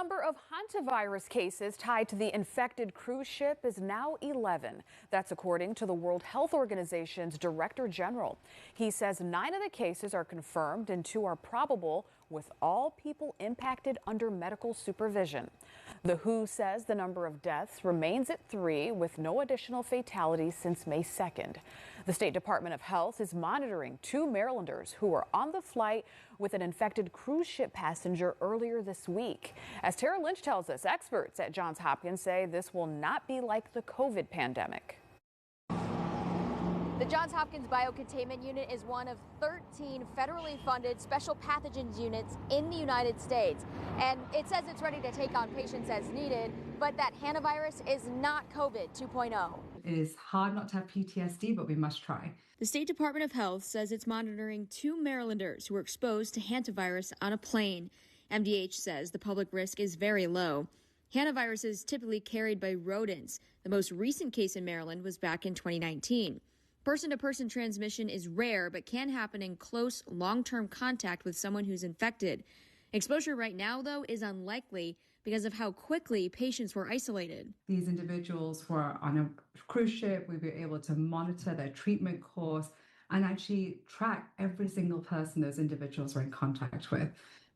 number of hantavirus cases tied to the infected cruise ship is now 11. That's according to the World Health Organization's Director General. He says 9 of the cases are confirmed and 2 are probable, with all people impacted under medical supervision. The WHO says the number of deaths remains at 3, with no additional fatalities since May 2nd. The State Department of Health is monitoring 2 Marylanders who were on the flight with an infected cruise ship passenger earlier this week. As Tara Lynch tells us, experts at Johns Hopkins say this will not be like the COVID pandemic. The Johns Hopkins Biocontainment Unit is one of 13 federally funded special pathogens units in the United States. And it says it's ready to take on patients as needed, but that hantavirus is not COVID 2.0. It is hard not to have PTSD, but we must try. The State Department of Health says it's monitoring 2 Marylanders who were exposed to hantavirus on a plane. MDH says the public risk is very low. Hantavirus is typically carried by rodents. The most recent case in Maryland was back in 2019. Person-to-person transmission is rare, but can happen in close, long-term contact with someone who's infected. Exposure right now, though, is unlikely because of how quickly patients were isolated. These individuals were on a cruise ship. We were able to monitor their treatment course and actually track every single person those individuals were in contact with.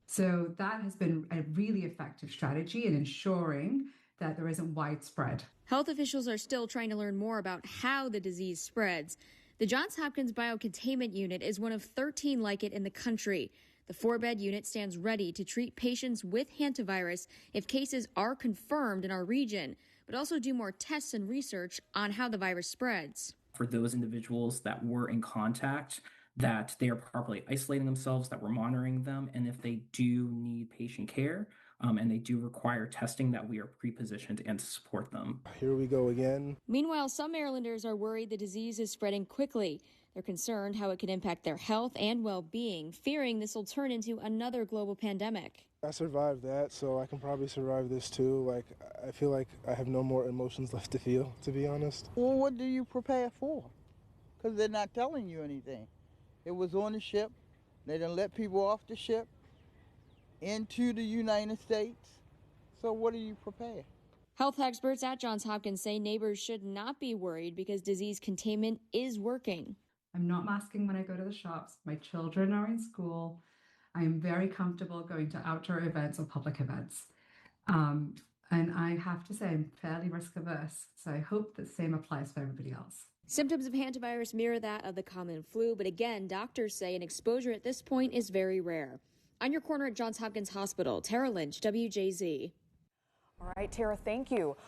So that has been a really effective strategy in ensuring that there isn't widespread. Health officials are still trying to learn more about how the disease spreads. The Johns Hopkins Biocontainment Unit is one of 13 like it in the country. The 4-bed unit stands ready to treat patients with hantavirus if cases are confirmed in our region, but also do more tests and research on how the virus spreads. For those individuals that were in contact, that they are properly isolating themselves, that we're monitoring them, and if they do need patient care, and they do require testing, that we are pre-positioned and to support them. Here we go again. Meanwhile, some Marylanders are worried the disease is spreading quickly. They're concerned how it could impact their health and well-being, fearing this will turn into another global pandemic. I survived that, so I can probably survive this too. I feel like I have no more emotions left to feel, to be honest. Well, what do you prepare for? Because they're not telling you anything. It was on the ship. They didn't let people off the ship into the United States. So what do you prepare? Health experts at Johns Hopkins say neighbors should not be worried because disease containment is working. I'm not masking when I go to the shops. My children are in school. I am very comfortable going to outdoor events or public events. And I have to say I'm fairly risk averse. So I hope the same applies for everybody else. Symptoms of hantavirus mirror that of the common flu, but again, doctors say an exposure at this point is very rare. On your corner at Johns Hopkins Hospital, Tara Lynch, WJZ. All right, Tara, thank you.